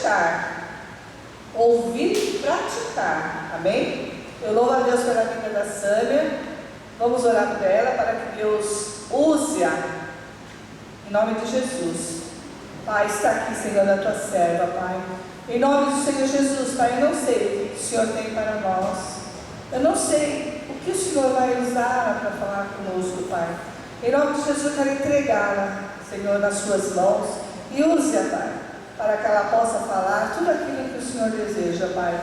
praticar. Ouvir e praticar. Amém? Eu louvo a Deus pela vida da Sâmia. Vamos orar por ela para que Deus use-a. Em nome de Jesus. Pai, está aqui, Senhor, a tua serva, Pai. Em nome do Senhor Jesus, Pai, eu não sei o que o Senhor tem para nós. Eu não sei o que o Senhor vai usar para falar conosco, Pai. Em nome de Jesus, eu quero entregá-la, Senhor, nas suas mãos. E use-a, Pai, para que ela possa falar tudo aquilo que o Senhor deseja, Pai.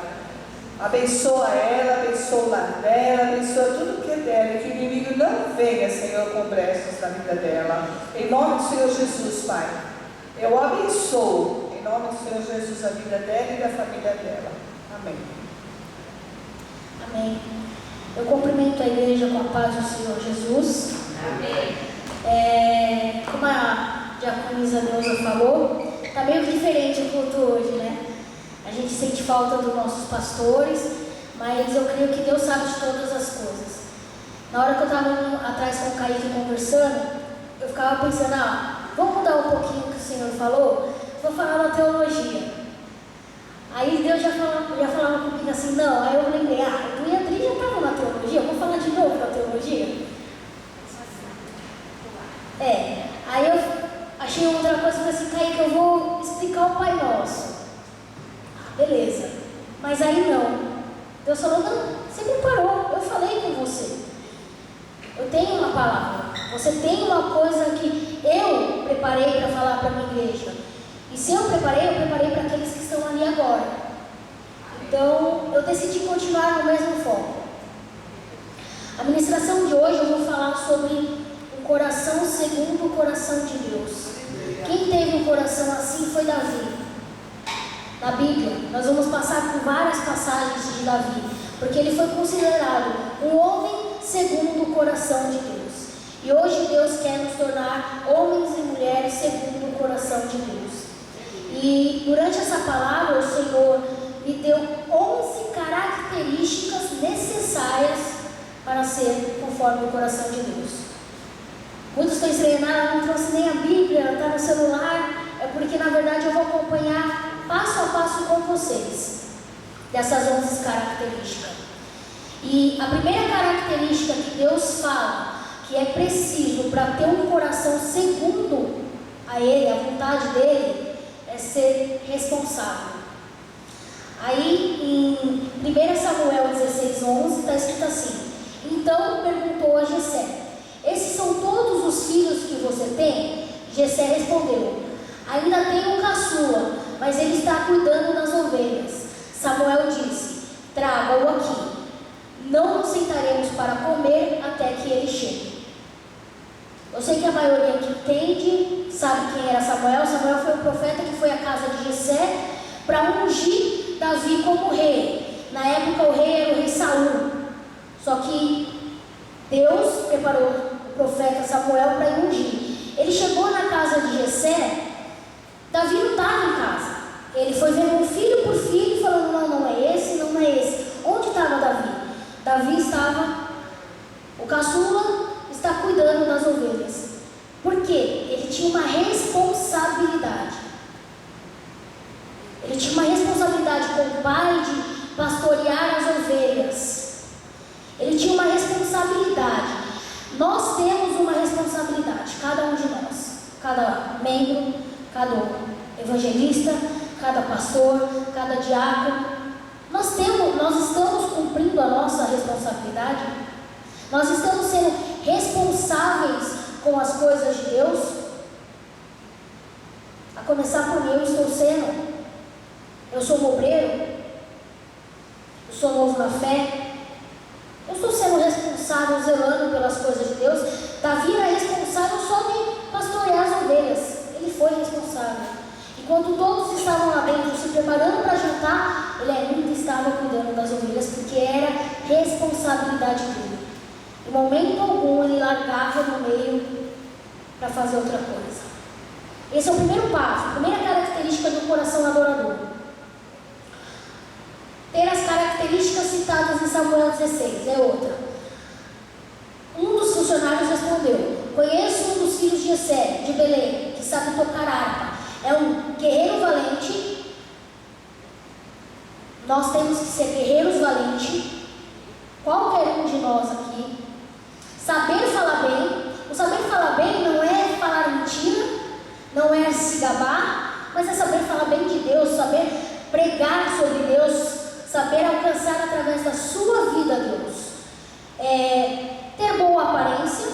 Abençoa ela, abençoa o lar dela, abençoa tudo que é dela, e que o inimigo não venha, Senhor, com brechas na vida dela. Em nome do Senhor Jesus, Pai, eu abençoo, em nome do Senhor Jesus, a vida dela e da família dela. Amém. Amém. Eu cumprimento a igreja com a paz do Senhor Jesus. Amém. Como a diaconisa Neuza falou, está meio diferente o culto hoje, né? A gente sente falta dos nossos pastores, mas eu creio que Deus sabe de todas as coisas. Na hora que eu estava atrás com o Kaique conversando, eu ficava pensando, vamos mudar um pouquinho o que o Senhor falou? Vou falar da teologia. Aí Deus já falava comigo assim, não. Aí eu lembrei, tu e a Adri já estavam na teologia, vou falar de novo da teologia. Aí eu achei outra coisa, falei assim, Kaique, eu vou explicar o Pai Nosso. Beleza. Mas aí não. Deus falou, não, você me parou, eu falei com você. Eu tenho uma palavra. Você tem uma coisa que eu preparei para falar para a minha igreja. E se eu preparei para aqueles que estão ali agora. Então, eu decidi continuar no mesmo foco. A ministração de hoje eu vou falar sobre um coração segundo o coração de Deus. Quem teve um coração assim foi Davi. Na Bíblia, nós vamos passar por várias passagens de Davi, porque ele foi considerado um homem segundo o coração de Deus. E hoje Deus quer nos tornar homens e mulheres segundo o coração de Deus. E durante essa palavra, o Senhor me deu 11 características necessárias para ser conforme o coração de Deus. Muitos estão estranhando, não trouxe nem a Bíblia, está no celular. É porque na verdade eu vou acompanhar passo a passo com vocês dessas 11 características. E a primeira característica que Deus fala que é preciso para ter um coração segundo a Ele, a vontade dEle, é ser responsável. Aí em 1 Samuel 16:11 está escrito assim: então perguntou a Jessé, esses são todos os filhos que você tem? Jessé respondeu, ainda tenho um caçula, mas ele está cuidando das ovelhas. Samuel disse, traga-o aqui, não nos sentaremos para comer até que ele chegue. Eu sei que a maioria que entende, sabe quem era Samuel. Samuel foi o profeta que foi à casa de Jessé para ungir Davi como rei. Na época o rei era o rei Saul. Só que Deus preparou o profeta Samuel para ungir. Ele chegou na casa de Jessé, Davi não estava em casa. Ele foi vendo filho por filho, falando, não é esse, não é esse. Onde estava Davi? Davi estava, o caçula está cuidando das ovelhas. Por quê? Ele tinha uma responsabilidade. Ele tinha uma responsabilidade com o pai de pastorear as ovelhas. Ele tinha uma responsabilidade. Nós temos uma responsabilidade, cada um de nós. Cada membro, cada evangelista, cada pastor, cada diácono. Nós estamos cumprindo a nossa responsabilidade. Nós estamos sendo responsáveis com as coisas de Deus. A começar por mim, eu estou sendo. Eu sou um obreiro. Eu sou novo na fé. Eu estou sendo responsável, zelando pelas coisas de Deus. Davi era responsável só de pastorear as ovelhas. Ele foi responsável. Enquanto todos estavam lá dentro se preparando para jantar, ele ainda estava cuidando das ovelhas, porque era responsabilidade dele. Em momento algum ele largava no meio para fazer outra coisa. Esse é o primeiro passo, a primeira característica do coração adorador. Ter as características citadas em Samuel 16, é outra. Um dos funcionários respondeu, conheço um dos filhos de Jessé, de Belém, que sabe tocar harpa. É um guerreiro valente, nós temos que ser guerreiros valentes, qualquer um de nós aqui, saber falar bem. O saber falar bem não é falar mentira, não é se gabar, mas é saber falar bem de Deus, saber pregar sobre Deus, saber alcançar através da sua vida Deus. Ter boa aparência,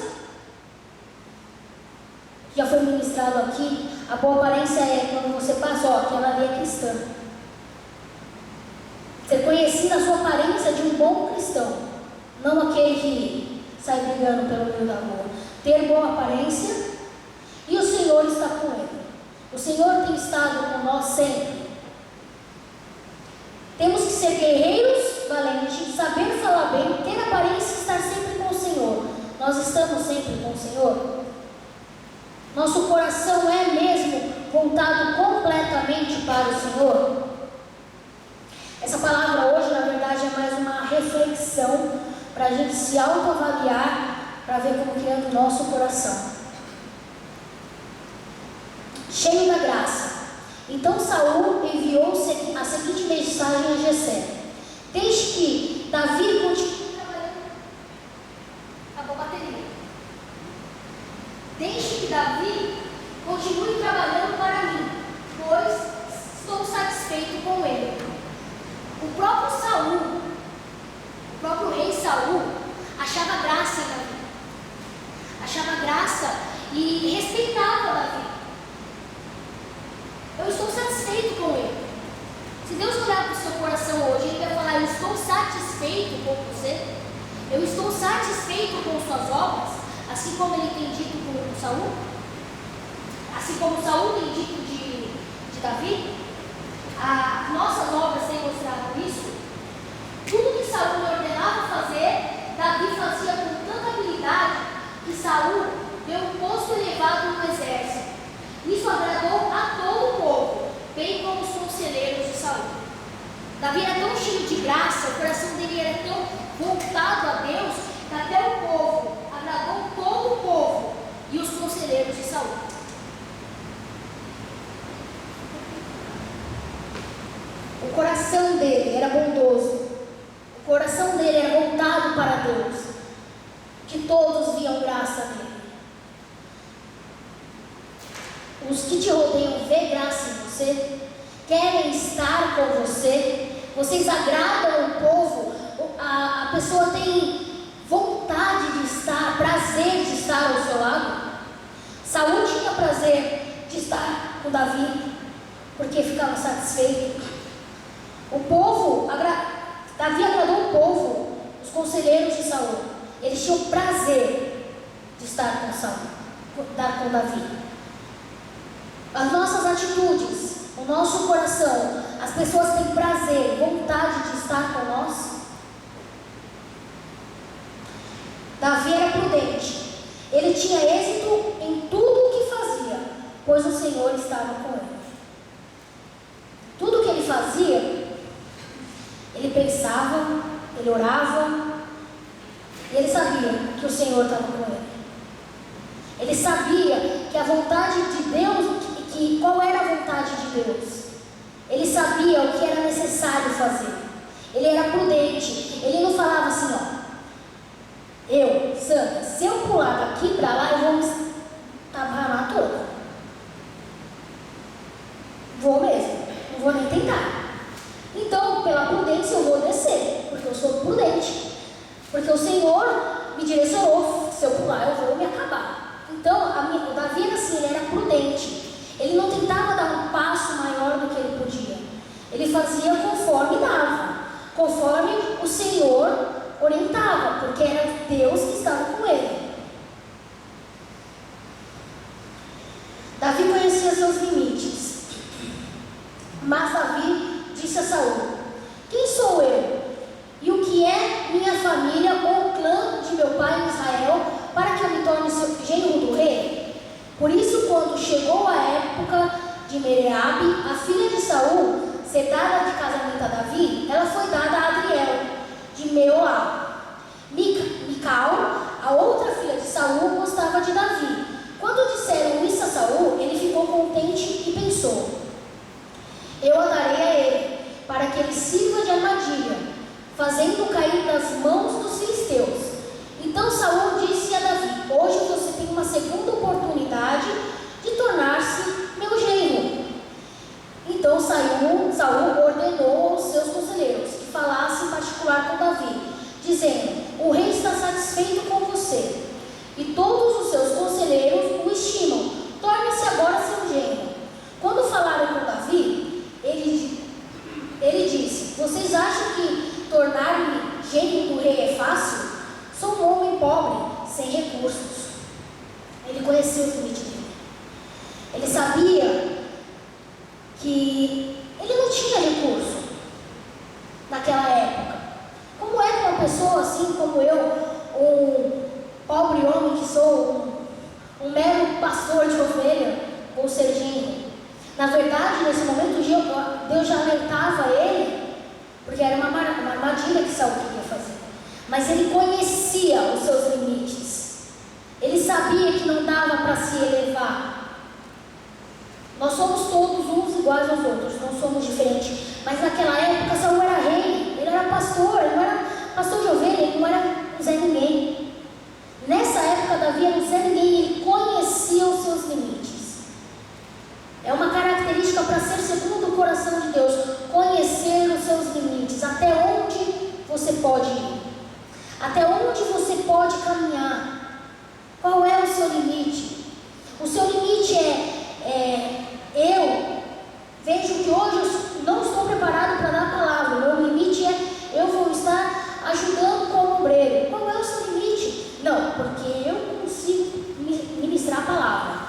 já foi ministrado aqui. A boa aparência é quando você passa, ó, aquela ali é cristã. Ser conhecido a sua aparência de um bom cristão, não aquele que sai brigando pelo meio da rua. Ter boa aparência, e o Senhor está com ele. O Senhor tem estado com nós sempre. Temos que ser guerreiros valentes, saber falar bem, ter aparência e estar sempre com o Senhor. Nós estamos sempre com o Senhor? Nosso coração é mesmo voltado completamente para o Senhor? Essa palavra hoje, na verdade, é mais uma reflexão para a gente se autoavaliar, para ver como que anda o nosso coração. Cheio da graça. Então Saul enviou a seguinte mensagem a Jessé: deixe que Davi continue trabalhando. Acabou a bateria. Deixe que Davi continue trabalhando para mim, pois estou satisfeito com ele. O próprio Saul, o próprio rei Saul, achava graça em Davi. Achava graça e respeitava Davi. Eu estou satisfeito com ele. Se Deus olhar para o seu coração hoje, Ele vai falar: eu estou satisfeito com você. Eu estou satisfeito com suas obras, assim como Ele tem dito com Saul, assim como Saul tem dito de Davi. Nossas obras têm mostrado isso. Tudo que Saul lhe ordenava fazer, Davi fazia com tanta habilidade que Saul deu um posto elevado no exército. Isso agradou a todo o povo, bem como os conselheiros de Saul. Davi era tão cheio de graça, o coração dele era tão voltado a Deus, que até o povo agradou todo o povo e os conselheiros de Saul. O coração dele era bondoso, o coração dele era voltado para Deus, que todos viam graça nele. Os que te rodeiam vê graça em você, querem estar com você, vocês agradam o povo, a pessoa tem vontade de estar, prazer de estar ao seu lado. Saul tinha prazer de estar com Davi, porque ficava satisfeito. Davi agradou o povo, os conselheiros de Saul. Eles tinham prazer de estar com Davi. As nossas atitudes, o nosso coração, as pessoas têm prazer, vontade de estar com nós. Davi era prudente, ele tinha êxito em tudo o que fazia, pois o Senhor estava com ele. Tudo que ele fazia, ele pensava, ele orava, e ele sabia que o Senhor estava com ele. Ele sabia que a vontade de Deus, qual era a vontade de Deus. Ele sabia o que era necessário fazer. Ele era prudente. Ele não falava assim, ó: Sandra, se eu pular daqui para lá, eu vou me tabanar toda. Vou mesmo, não vou nem tentar. Então, pela prudência, eu vou descer, porque eu sou prudente. Porque o Senhor me direcionou: se eu pular, eu vou me acabar. Então, o Davi era assim, ele era prudente. Ele não tentava dar um passo maior do que ele podia. Ele fazia conforme dava, conforme o Senhor orientava, porque era Deus que estava com ele. Davi conhecia seus limites. Mas Davi disse a Saul: quem sou eu? E o que é minha família ou o clã de meu pai em Israel, para que eu me torne genro do rei? Por isso, quando chegou a época de Mereabe, a filha de Saul, ser dada de casamento a Davi, ela foi dada a Adriel, de Meolá. Mical, a outra filha de Saul, gostava de Davi. Quando disseram isso a Saul, ele ficou contente e pensou: eu a darei a ele, para que ele sirva de armadilha, fazendo cair das mãos dos filisteus. Então Saul disse a Davi: hoje você tem uma segunda oportunidade de tornar-se meu genro. Então Saul ordenou aos seus conselheiros que falassem em particular com Davi, dizendo: o rei está satisfeito com você, e todos os seus conselheiros o estimam. Torne-se agora seu genro. Quando falaram com Davi, ele disse: vocês acham que tornar-me genro do rei é fácil? Sou um homem pobre, sem recursos. Ele conhecia o limite dele. Ele sabia que ele não tinha recurso naquela época. Como é que uma pessoa assim como eu, um pobre homem que sou, um mero pastor de ovelha, vou ser genro? Na verdade, nesse momento, Deus já alertava ele, porque era uma armadilha que Saul queria fazer. Mas ele conhecia os seus limites. Ele sabia que não dava para se elevar. Nós somos todos uns iguais aos outros, não somos diferentes. Mas naquela época Saul era rei, ele era pastor, ele não era pastor de ovelha, ele não era um Zé Ninguém. Nessa época Davi era um Zé Ninguém, ele conhecia os seus limites. É uma característica para ser segundo o coração de Deus, conhecer os seus limites, até onde você pode ir, até onde você pode caminhar. Qual é o seu limite? O seu limite eu vejo que hoje eu não estou preparado para dar a palavra. O meu limite eu vou estar ajudando como obreiro. Qual é o seu limite? Não, porque eu consigo ministrar a palavra.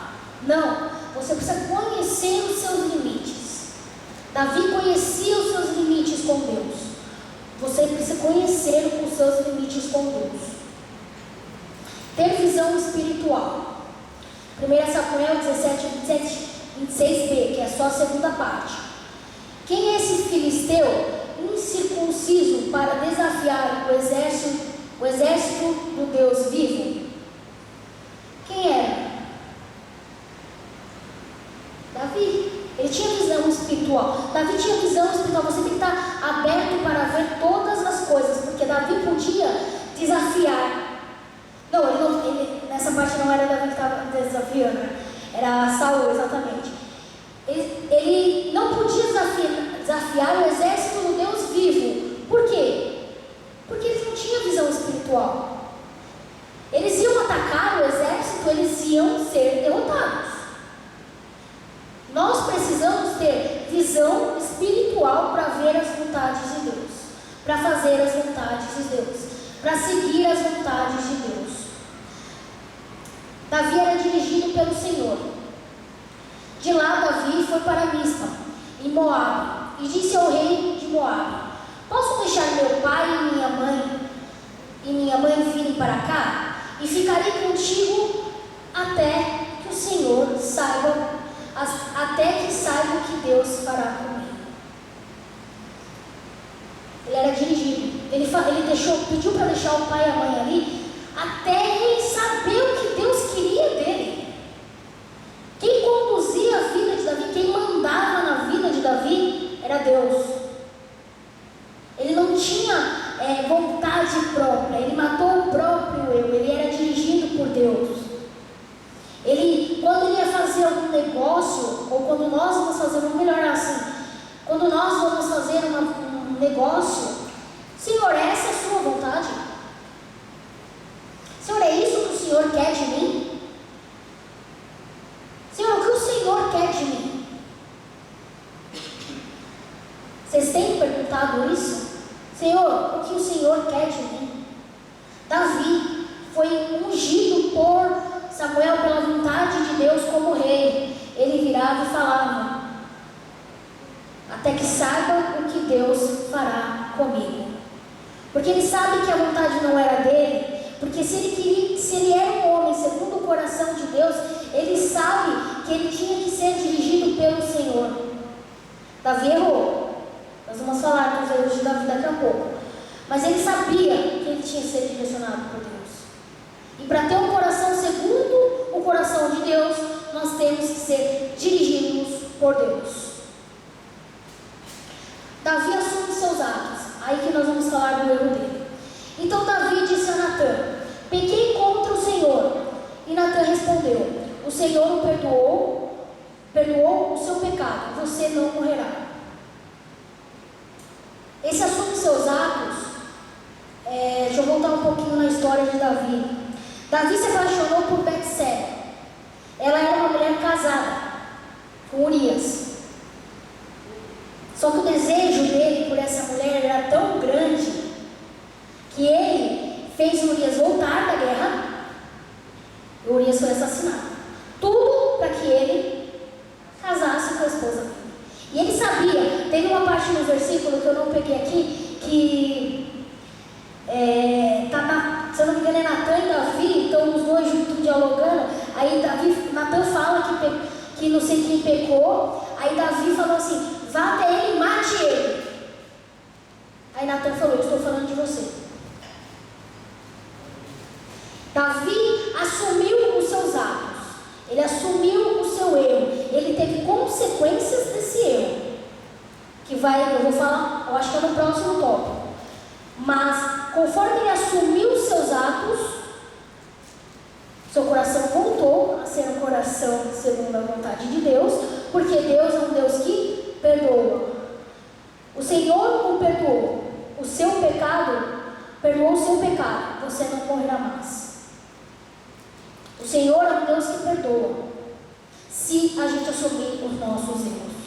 Não, você precisa conhecer os seus limites. Davi conhecia os seus limites com Deus. Você precisa conhecer os seus limites com Deus. Ter visão espiritual. 1 Samuel 17, 27, 26b, que é só a segunda parte. Quem é esse filisteu incircunciso para desafiar o exército do Deus vivo? Quem era? Davi. Ele tinha visão espiritual. Davi tinha visão espiritual. Você tem que estar aberto para ver todas as coisas, porque Davi podia desafiar. Não, nessa parte não era Davi que estava desafiando, né? Era Saul, exatamente. Ele não podia desafiar o exército do Deus vivo. Por quê? Porque eles não tinham visão espiritual. Eles iam atacar o exército, eles iam ser derrotados. Nós precisamos ter visão espiritual para ver as vontades de Deus, para fazer as vontades de Deus, para seguir as vontades de Deus. Davi era dirigido pelo Senhor. De lá Davi foi para Mispa, em Moabe, e disse ao rei de Moabe: posso deixar meu pai e minha mãe virem para cá? E ficarei contigo até que saiba o que Deus fará comigo. Ele era dirigido. Ele pediu para deixar o pai e a mãe ali, até ele saber o que Deus queria dele. Quem conduzia a vida de Davi, quem mandava na vida de Davi, era Deus. Ele não tinha vontade própria, ele matou o próprio eu, ele era dirigido por Deus. Quando ele ia fazer algum negócio, ou quando nós vamos fazer, vamos melhorar assim, quando nós vamos fazer um negócio, Senhor, essa é a sua vontade? Senhor, é isso que o Senhor quer de mim? Senhor, o que o Senhor quer de mim? Vocês têm perguntado isso? Senhor, o que o Senhor quer de mim? Davi foi ungido por Samuel pela vontade de Deus como rei. Ele virava e falava: até que saiba o que Deus fará comigo. Porque ele sabe que a vontade não era dele. Porque se ele era um homem segundo o coração de Deus, ele sabe que ele tinha que ser dirigido pelo Senhor. Davi errou. Nós vamos falar dos erros de Davi daqui a pouco. Mas ele sabia que ele tinha que ser direcionado por Deus. E para ter um coração segundo o coração de Deus, nós temos que ser dirigidos por Deus. Davi Aí que nós vamos falar do erro dele. Então Davi disse a Natã: pequei contra o Senhor. E Natã respondeu: o Senhor o perdoou o seu pecado, você não morrerá. Esse assunto de seus atos, deixa eu voltar um pouquinho na história de Davi. Davi se apaixonou por Betseba. Ela era uma mulher casada com Urias. Só que o desejo dele por essa mulher era tão grande que ele fez Urias voltar da guerra e Urias foi assassinado. Tudo para que ele casasse com a esposa dele. E ele sabia, tem uma parte no versículo que eu não peguei aqui, que se eu não me engano é Natã e Davi, então os dois juntos dialogando. Aí Natã fala que não sei quem pecou. Aí Davi falou assim: vá até ele e mate ele. Aí Natã falou: eu estou falando de você. Davi assumiu os seus atos, ele assumiu o seu erro, ele teve consequências desse erro, que eu vou falar, eu acho que é no próximo tópico. Mas conforme ele assumiu os seus atos, seu coração voltou a ser um coração segundo a vontade de Deus, porque Deus é um Deus que perdoa. O Senhor o perdoou o seu pecado, perdoou o seu pecado, você não morrerá mais. O Senhor é um Deus que perdoa, se a gente assumir os nossos erros.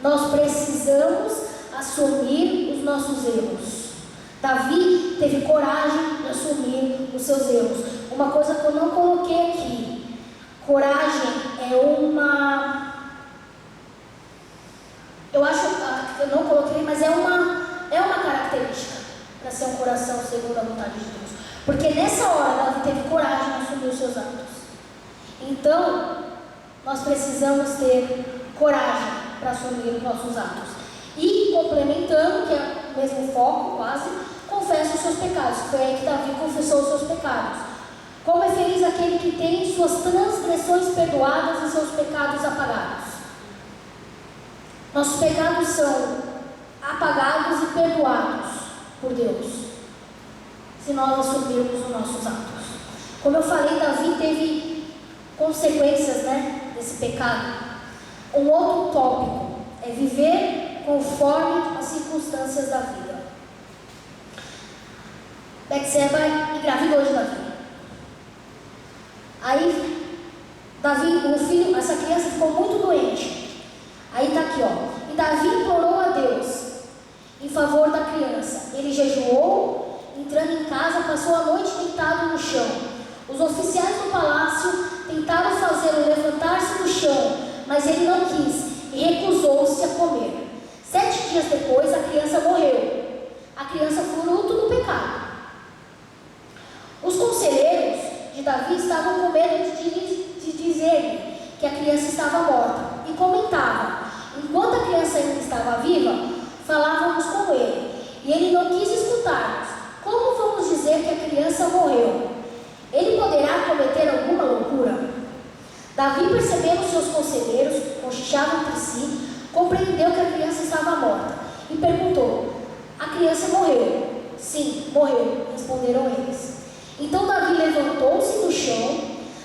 Nós precisamos assumir os nossos erros. Davi teve coragem de assumir os seus erros. Uma coisa que eu não coloquei aqui: coragem é uma... Eu acho que eu não coloquei, mas é uma característica para ser um coração segundo a vontade de Deus. Porque nessa hora Davi teve coragem de assumir os seus atos. Então, nós precisamos ter coragem para assumir os nossos atos. E complementando, que é o mesmo foco quase, confessa os seus pecados. Foi aí que Davi confessou os seus pecados. Como é feliz aquele que tem suas transgressões perdoadas e seus pecados apagados. Nossos pecados são apagados e perdoados por Deus, se nós assumirmos os nossos atos. Como eu falei, Davi teve consequências, desse pecado. Um outro tópico é viver conforme as circunstâncias da vida. Betseba engravidou de Davi. Aí, essa criança ficou muito doente. Aí está aqui, ó. E Davi implorou a Deus em favor da criança. Ele jejuou, entrando em casa, passou a noite deitado no chão. Os oficiais do palácio tentaram fazê-lo levantar-se do chão, mas ele não quis e recusou-se a comer. 7 dias depois, a criança morreu. A criança fruto do pecado. Os conselheiros de Davi estavam com medo de dizer-lhe que a criança estava morta e comentavam: enquanto a criança ainda estava viva, falávamos com ele e ele não quis escutar-nos. Como vamos dizer que a criança morreu? Ele poderá cometer alguma loucura? Davi, percebendo seus conselheiros cochichavam entre si, compreendeu que a criança estava morta e perguntou: a criança morreu? Sim, morreu, responderam eles. Então Davi levantou-se do chão,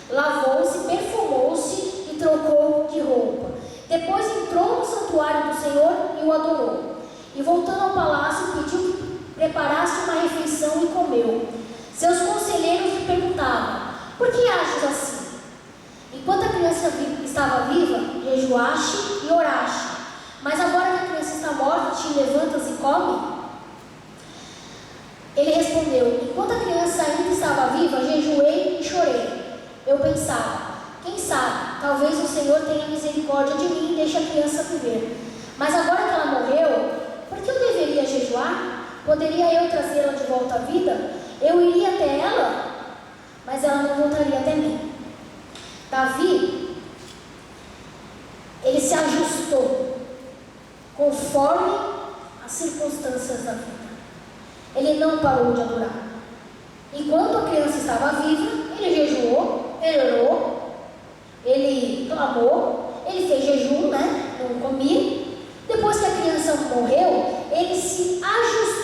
lavou-se, perfumou-se e trocou de roupa. Depois entrou no santuário do Senhor e o adorou. E voltando ao palácio, pediu que preparasse uma refeição e comeu. Seus conselheiros lhe perguntavam: por que achas assim? Enquanto a criança estava viva, jejuaste e oraste, mas agora que a criança está morta, te levantas e come? Ele respondeu: enquanto a criança ainda estava viva, jejuei e chorei. Eu pensava: quem sabe, talvez o Senhor tenha misericórdia de mim e deixe a criança viver. Mas agora que ela morreu, por que eu deveria jejuar? Poderia eu trazê-la de volta à vida? Eu iria até ela, mas ela não voltaria até mim. Davi, ele se ajustou conforme as circunstâncias da vida. Ele não parou de adorar. Enquanto a criança estava viva, ele jejuou, ele orou, ele clamou, ele fez jejum, não comia. Depois que a criança morreu, ele se ajustou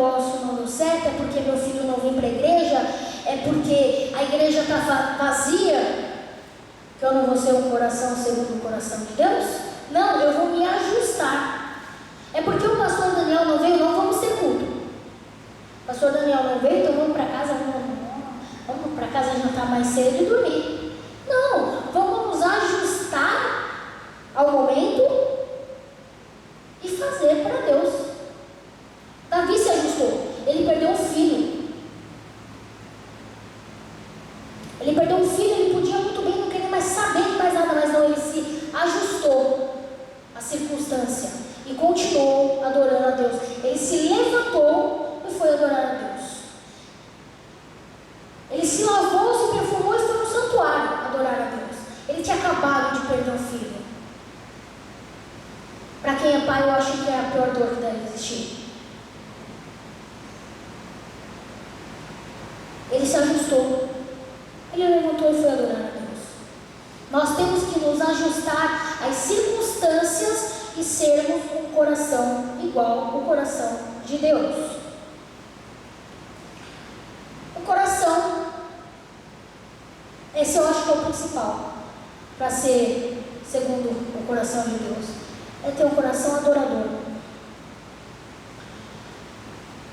negócio não deu certo, é porque meu filho não vem para a igreja, é porque a igreja está vazia, que eu não vou ser um coração segundo o coração de Deus? Não, eu vou me ajustar. É porque o pastor Daniel não veio, não vamos ter culto. O pastor Daniel não veio, então vamos para casa, vamos para casa jantar mais cedo e dormir. Não, vamos nos ajustar ao momento e fazer para Deus. Davi se ajustou, ele perdeu um filho. Ele perdeu um filho, ele podia muito bem não querer mais saber de mais nada, mas não, ele se ajustou à circunstância e continuou adorando a Deus. Ele se levantou e foi adorar a Deus. Ele se lavou, se perfumou e foi no santuário adorar a Deus. Ele tinha acabado de perder um filho. Para quem é pai, eu acho que é a pior dor que deve existir. Ele se ajustou. Ele levantou e foi adorar a Deus. Nós temos que nos ajustar às circunstâncias e sermos um coração igual ao coração de Deus. O coração, esse eu acho que é o principal para ser segundo o coração de Deus, é ter um coração adorador.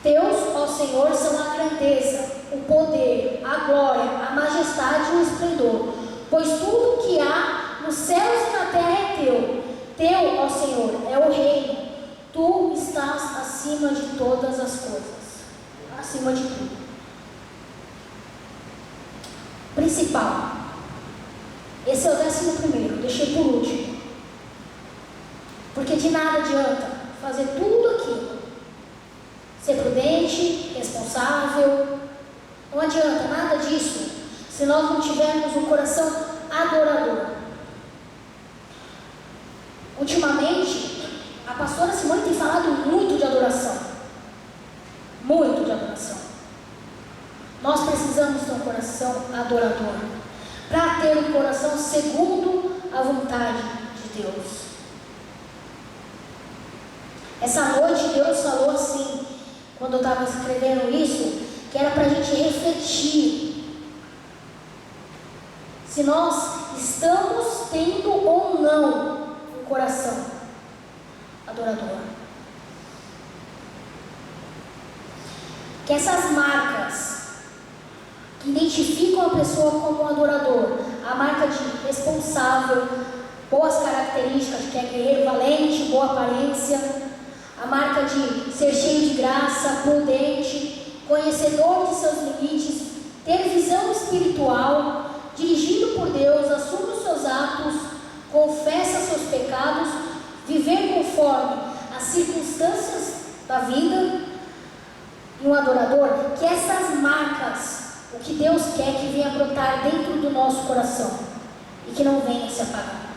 Deus, ó Senhor, são a grandeza, o poder, a glória, a majestade e o esplendor, pois tudo que há nos céus e na terra é teu. Teu, ó Senhor, é o reino. Tu estás acima de todas as coisas, acima de tudo. Principal. Esse é o 11º, deixei por último. Porque de nada adianta fazer tudo aquilo. Ser prudente, responsável. Não adianta nada disso se nós não tivermos um coração adorador. Ultimamente, a pastora Simone tem falado muito de adoração. Muito de adoração. Nós precisamos ter um coração adorador. Para ter um coração segundo a vontade de Deus. Essa noite Deus falou assim, quando eu estava escrevendo isso, que era para a gente refletir se nós estamos tendo ou não um coração adorador. Que essas marcas que identificam a pessoa como um adorador, a marca de responsável, boas características, que é guerreiro valente, boa aparência, a marca de ser cheio de graça, prudente, conhecedor de seus limites, ter visão espiritual, dirigido por Deus, assume os seus atos, confessa seus pecados, viver conforme as circunstâncias da vida, e um adorador, que essas marcas, o que Deus quer que venha brotar dentro do nosso coração e que não venha se apagar.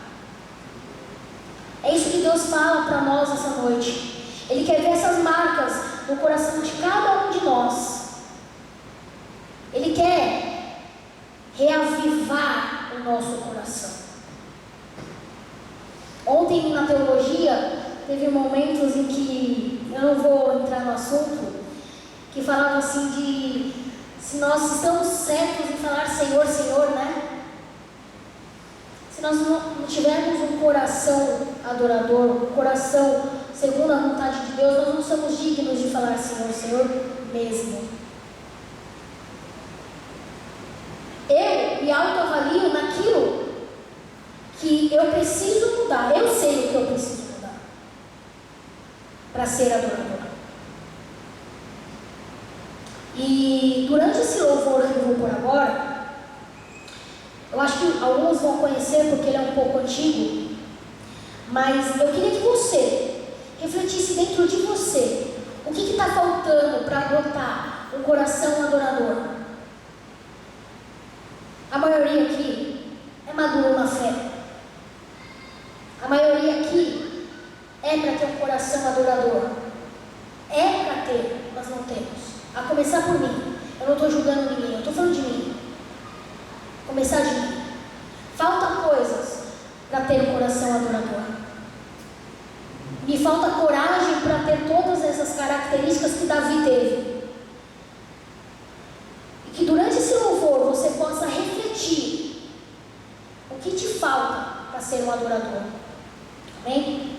É isso que Deus fala para nós essa noite. Ele quer ver essas marcas no coração de cada um de nós. Ele quer reavivar o nosso coração. Ontem na teologia teve momentos em que, eu não vou entrar no assunto, que falava assim de se nós estamos certos em falar Senhor, Senhor, né? Se nós não tivermos um coração adorador, um coração segundo a vontade de Deus, nós não somos dignos de falar Senhor, Senhor mesmo. Eu me autoavalio naquilo que eu preciso mudar. Eu sei o que eu preciso mudar para ser adorador. E durante esse louvor que eu vou por agora, eu acho que alguns vão conhecer porque ele é um pouco antigo, mas eu queria que você refletisse dentro de você o que está faltando para brotar um coração adorador. A maioria aqui é maduro na fé. A maioria aqui é para ter um coração adorador. É para ter, nós não temos. A começar por mim. Eu não estou julgando ninguém, eu estou falando de mim. Começar de mim. Falta coisas para ter um coração adorador. Me falta coragem para ter todas essas características características que Davi teve. E que durante esse louvor você possa refletir o que te falta para ser um adorador. Amém?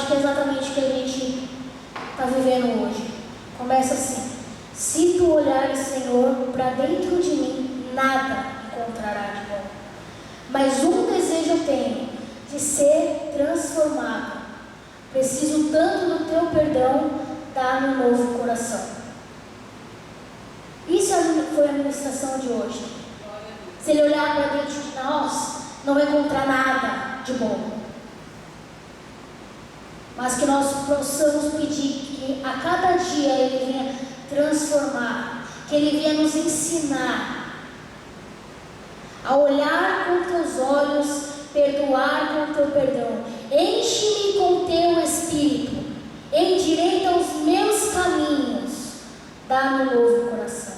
acho que é exatamente o que a gente está vivendo hoje. Começa assim: se tu olhares, Senhor, para dentro de mim, nada encontrará de bom. Mas um desejo eu tenho, de ser transformado. Preciso tanto do teu perdão, dá-me um novo coração. Isso foi a ministração de hoje. Se ele olhar para dentro de nós, não vai encontrar nada de bom. Mas que nós possamos pedir que a cada dia ele venha transformar, que ele venha nos ensinar a olhar com teus olhos, perdoar com teu perdão. Enche-me com teu Espírito, endireita os meus caminhos, dá-me um novo coração.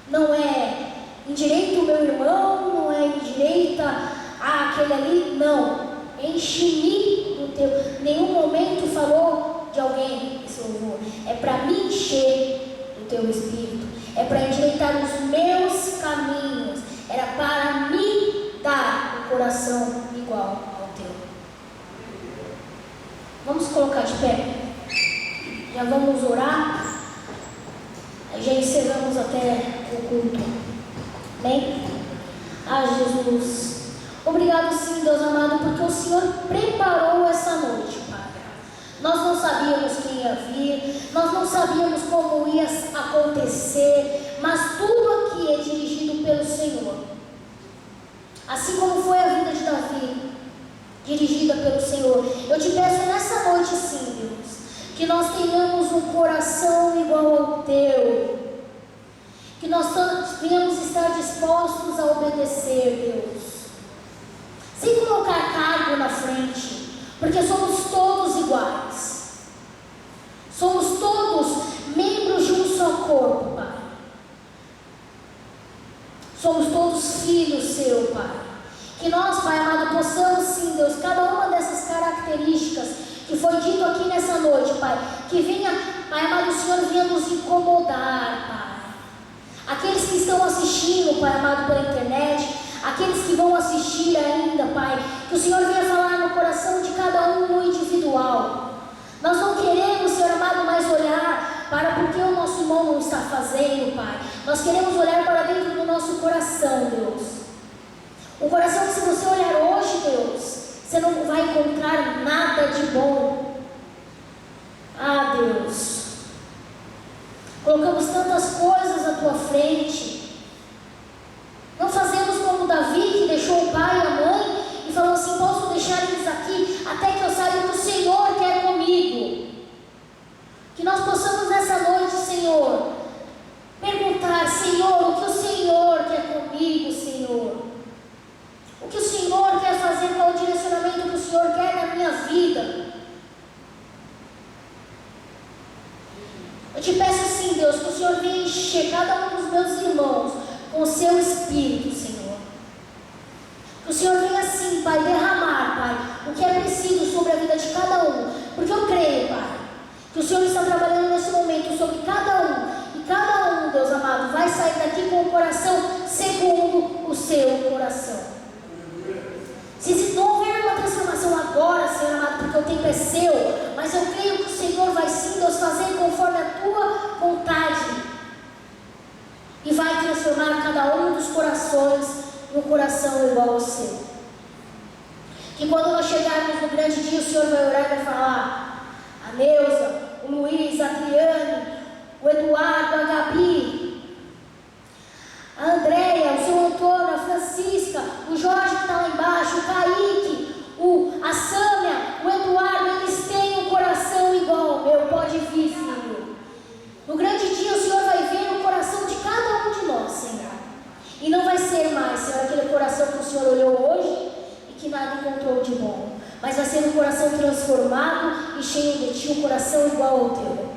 Não é endireita o meu irmão, não é endireita aquele ali, não. Enche-me do teu. Nenhum momento falou de alguém esse louvor. É para me encher do teu Espírito, é para endireitar os meus caminhos, era para me dar um coração igual ao teu. Vamos colocar de pé. Já vamos orar. Já encerramos até o culto. Amém? Ah, Jesus. Obrigado, sim, Deus amado, porque o Senhor preparou essa noite, Pai. Nós não sabíamos quem ia vir, nós não sabíamos como ia acontecer, mas tudo aqui é dirigido pelo Senhor. Assim como foi a vida de Davi, dirigida pelo Senhor. Eu te peço nessa noite, sim, Deus, que nós tenhamos um coração igual ao teu, que nós venhamos estar dispostos a obedecer, Deus, sem colocar cargo na frente, porque somos todos iguais, somos todos membros de um só corpo, Pai, somos todos filhos seu, Pai. Que nós, Pai amado, possamos sim, Deus, cada uma dessas características que foi dito aqui nessa noite, Pai, que venha, Pai amado, o Senhor venha nos incomodar, Pai. Aqueles que estão assistindo, Pai amado, pela internet, aqueles que vão assistir ainda, Pai, que o Senhor venha falar no coração de cada um no individual. Nós não queremos, Senhor amado, mais olhar para porque o nosso irmão não está fazendo, Pai. Nós queremos olhar para dentro do nosso coração, Deus. Um coração que, se você olhar hoje, Deus, você não vai encontrar nada de bom. Ah, Deus, colocamos tantas coisas à tua frente. Não fazemos como Davi, que deixou o pai e a mãe e falou assim: posso deixar eles aqui até que eu saiba o que o Senhor quer comigo. Que nós possamos nessa noite, Senhor, perguntar: Senhor, o que o Senhor quer comigo, Senhor? O que o Senhor quer fazer, qual o direcionamento que o Senhor quer na minha vida? Eu te peço sim, Deus, que o Senhor venha encher cada um dos meus irmãos com o seu Espírito, Senhor. Que o Senhor venha sim, Pai, derramar, Pai, o que é preciso sobre a vida de cada um. Porque eu creio, Pai, que o Senhor está trabalhando nesse momento sobre cada um. E cada um, Deus amado, vai sair daqui com o coração segundo o seu coração. Se não houver uma transformação agora, Senhor amado, porque o tempo é seu, mas eu creio que o Senhor vai sim, Deus, fazer conforme a tua vontade, e vai transformar cada um dos corações num coração igual ao seu. Que quando nós chegarmos no grande dia, o Senhor vai orar e vai falar: a Neuza, o Luiz, a Adriane, o Eduardo, a Gabi, a Andréia, o seu Antônio, a Francisca, o Jorge que está lá embaixo, o Kaique, a Sâmia, o Eduardo, eles têm um coração igual ao meu. Pode vir, filho. No grande dia o Senhor vai ver o coração de cada um de nós, Senhor. E não vai ser mais, Senhor, aquele coração que o Senhor olhou hoje e que nada encontrou de bom. Mas vai ser um coração transformado e cheio de Ti, um coração igual ao Teu.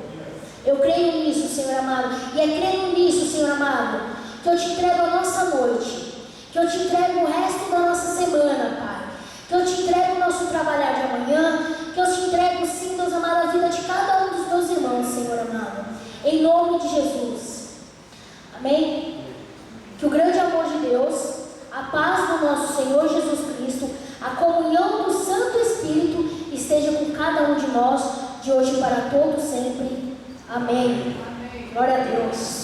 Eu creio nisso, Senhor amado. E é creio nisso, Senhor amado, que eu te entrego a nossa noite, que eu te entrego o resto da nossa semana, Pai, que eu te entrego o nosso trabalhar de amanhã, que eu te entrego, sim, Deus amado, a vida de cada um dos meus irmãos, Senhor amado, em nome de Jesus. Amém? Que o grande amor de Deus, a paz do nosso Senhor Jesus Cristo, a comunhão do Santo Espírito esteja seja com cada um de nós, de hoje para todo sempre. Amém. Glória a Deus.